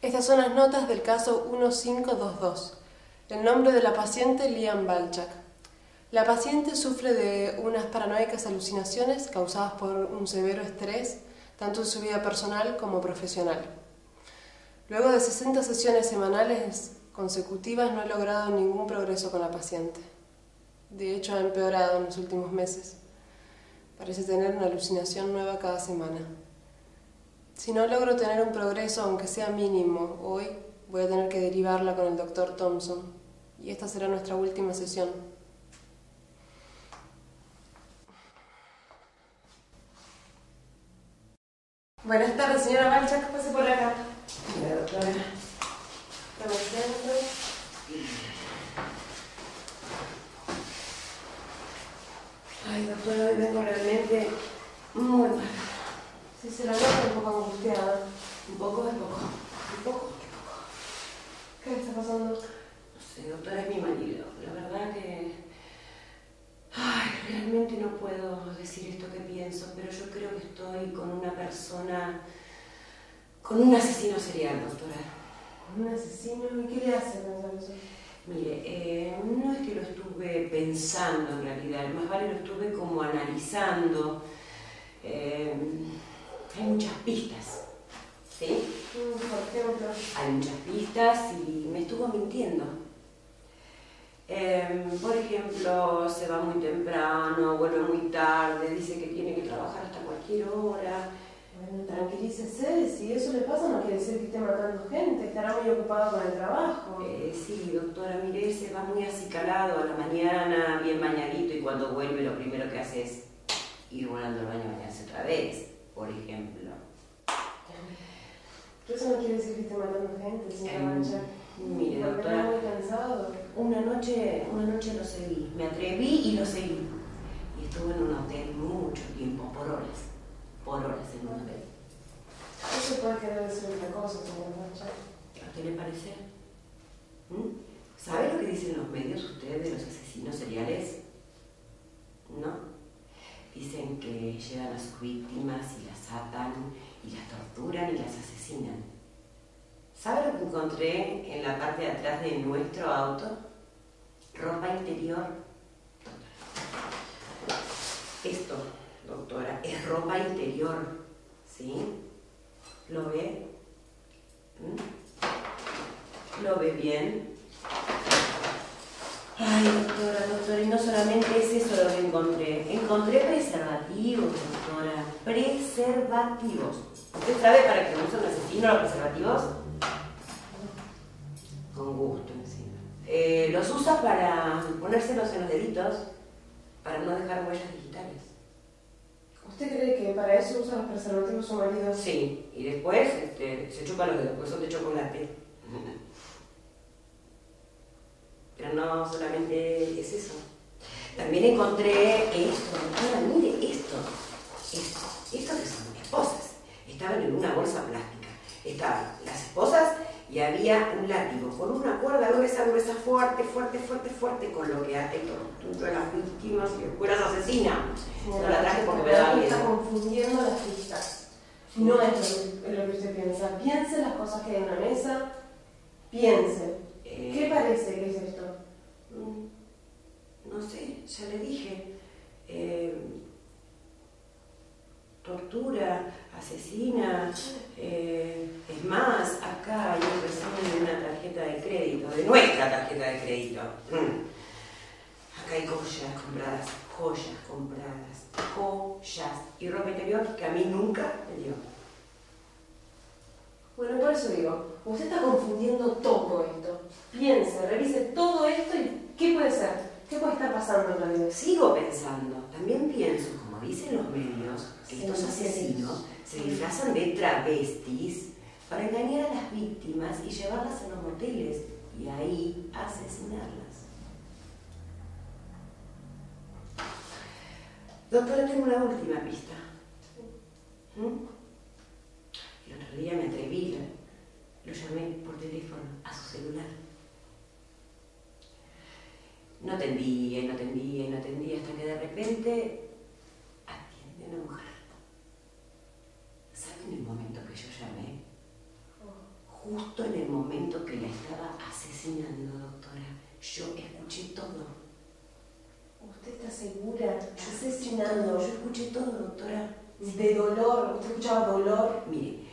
Estas son las notas del caso 1522. El nombre de la paciente, Lian Balchak. La paciente sufre de unas paranoicas alucinaciones causadas por un severo estrés, tanto en su vida personal como profesional. Luego de 60 sesiones semanales consecutivas no he logrado ningún progreso con la paciente. De hecho, ha empeorado en los últimos meses. Parece tener una alucinación nueva cada semana. Si no logro tener un progreso, aunque sea mínimo, hoy voy a tener que derivarla con el Dr. Thompson. Y esta será nuestra última sesión. Buenas tardes, señora Balchak. Pase por acá. Mira, doctora. Tome asiento. Ay, doctora, hoy vengo realmente muy mal. Sí, se la nota un poco angustiada. Un poco de poco. Un poco de poco. ¿Qué le está pasando? No sé, doctora, es mi marido. La verdad que... Ay, realmente no puedo decir esto que pienso, pero yo creo que estoy con una persona... con un asesino serial, doctora. ¿Un asesino? ¿Y qué le hace pensar eso? Mire, no es que lo estuve pensando en realidad, más vale lo estuve como analizando. Hay muchas pistas, ¿sí? Por ejemplo. Hay muchas pistas y me estuvo mintiendo. Por ejemplo, se va muy temprano, vuelve muy tarde, dice que tiene que trabajar hasta cualquier hora. Bueno, tranquilícese, si eso le pasa no quiere decir que esté matando gente, estará muy ocupado con el trabajo. Sí, doctora, mire, se va muy acicalado a la mañana, bien bañadito, y cuando vuelve lo primero que hace es ir volando al baño a bañarse otra vez, por ejemplo. Pero eso no quiere decir que esté matando gente, señora Balchak. Mire, doctora, está muy cansado. una noche lo seguí, me atreví y lo seguí. Y estuve en un hotel mucho tiempo, por horas en un hotel. Eso puede querer decir otra cosa, señora Balchak. ¿A usted le parece? ¿Sabe lo que dicen los medios ustedes de los asesinos seriales? ¿No? Dicen que llegan a sus víctimas y las atan y las torturan y las asesinan. ¿Sabe lo que encontré en la parte de atrás de nuestro auto? Ropa interior. Esto, doctora, es ropa interior, ¿sí? ¿Lo ve? ¿Lo ve bien? Ay, doctora, y no solamente es eso lo que encontré. Encontré preservativos, doctora, preservativos. ¿Usted sabe para qué usa un asesino los preservativos? Con gusto, encima. Los usa para ponérselos en los deditos, para no dejar huellas digitales. ¿Usted cree que para eso usa los preservativos su marido? Sí, y después se chupa los dedos, porque son de chocolate. Pero no solamente es eso. También encontré esto, doctora, mire esto. Esto que son esposas. Estaban en una bolsa plástica. Estaban las esposas y había un látigo con una cuerda gruesa, fuerte, con lo que ata y tortura a las víctimas y después las asesina. No la traje porque me daba miedo. Está confundiendo las pistas. No es lo que usted piensa. Piense las cosas que hay en la mesa. Piense. ¿Qué parece que es esto? No sé, ya le dije. Tortura, asesina. Es más, acá hay un resumen de una tarjeta de crédito, de nuestra tarjeta de crédito. Acá hay joyas compradas, y ropa interior que a mí nunca me dio. Bueno, por eso digo, usted está confundiendo todo esto. Piense, revise todo esto y ¿qué puede ser? ¿Qué puede estar pasando en realidad? Sigo pensando, también pienso, como dicen los medios, que estos asesinos se disfrazan de travestis para engañar a las víctimas y llevarlas a los moteles y ahí asesinarlas. Doctora, tengo una última pista. El otro día me atreví, lo llamé por teléfono a su celular. No atendía, hasta que de repente atiende una mujer. ¿Saben el momento que yo llamé? justo en el momento que la estaba asesinando, doctora. Yo escuché todo. ¿Usted está segura? Asesinando. Yo escuché todo, doctora. De dolor. ¿Usted escuchaba dolor? Mire,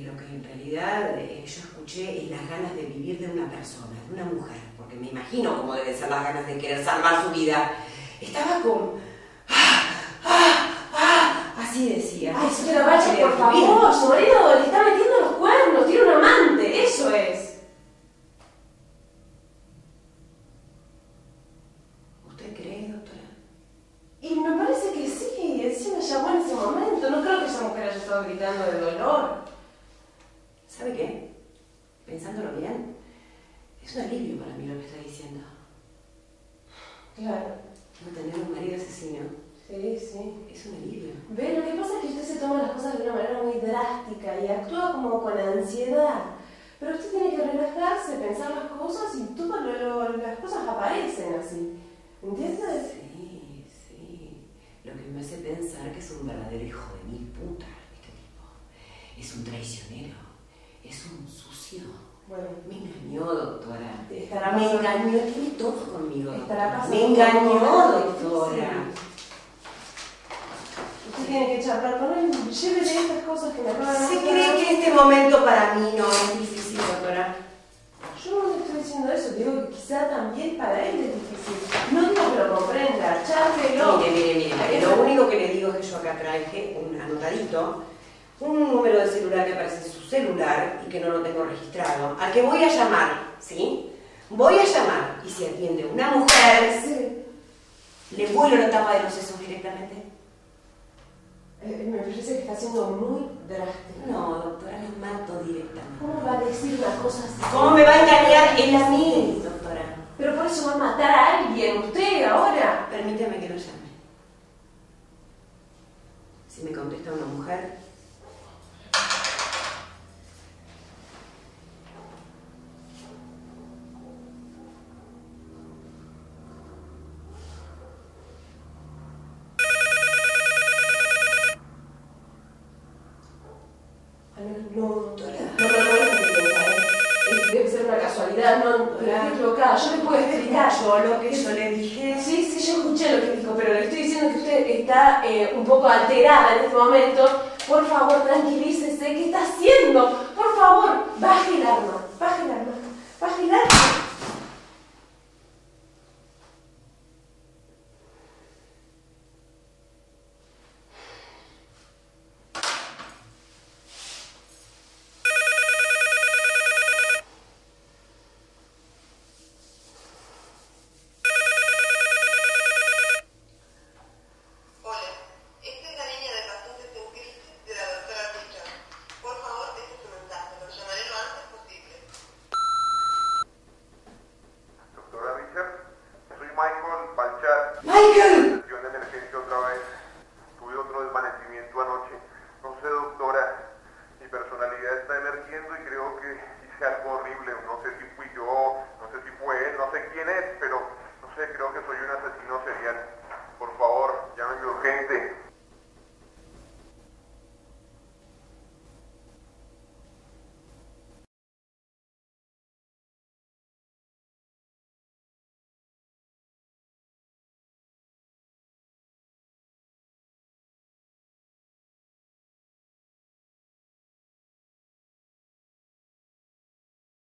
lo que en realidad yo escuché es las ganas de vivir de una persona, de una mujer, porque me imagino cómo deben ser las ganas de querer salvar su vida. Estaba con... así decía. Ay, señora Balcha, por favor, su marido le está metiendo los cuernos, tiene un amante, eso es. ¿Usted cree, doctora? Y me parece que sí, encima llamó en ese momento. No creo que esa mujer haya estado gritando de dolor. ¿Sabe qué? Pensándolo bien, es un alivio para mí lo que está diciendo. Claro. No tener un marido asesino. Sí, sí. Es un alivio. Ve, lo que pasa es que usted se toma las cosas de una manera muy drástica y actúa como con ansiedad. Pero usted tiene que relajarse, pensar las cosas y todas las cosas aparecen así. ¿Entiendes? Sí, sí. Lo que me hace pensar que es un verdadero hijo de mil putas, este tipo. Es un traicionero. Es un sucio. Bueno. Me engañó, doctora. Me engañó, tiene todo conmigo. Me engañó, doctora. Usted tiene que charlar con él, llévele estas cosas que me acaban de ¿Se cree que este momento para mí no es difícil, doctora? Yo no le estoy diciendo eso, digo que quizá también para él es difícil. No digo que lo comprenda, chártelo. Mire. Lo único que le digo es que yo acá traje un anotadito, un número de celular que aparece en su celular y que no lo tengo registrado, al que voy a llamar, ¿sí? Voy a llamar y si atiende una mujer, Sí. le vuelo la tapa de los sesos directamente. Me parece que está siendo muy drástico. No, doctora, le mato directamente. ¿Cómo va a decir una cosa así? ¿Cómo me va a engañar él a mí, doctora? Pero por eso va a matar a alguien, usted ahora. Permíteme que lo llame. Si me contesta una mujer... No, debe ser una casualidad, no, estoy equivocada, yo le puedo explicar. Yo lo que yo le dije... Sí, yo escuché lo que dijo, pero le estoy diciendo que usted está un poco alterada en este momento. Por favor, tranquilícese, ¿qué está haciendo? Por favor, baje el arma, baje el arma, baje el arma. ¡Michael! Atención de emergencia otra vez. Tuve otro desvanecimiento anoche. No sé, doctora. Mi personalidad está emergiendo y creo que hice algo horrible. No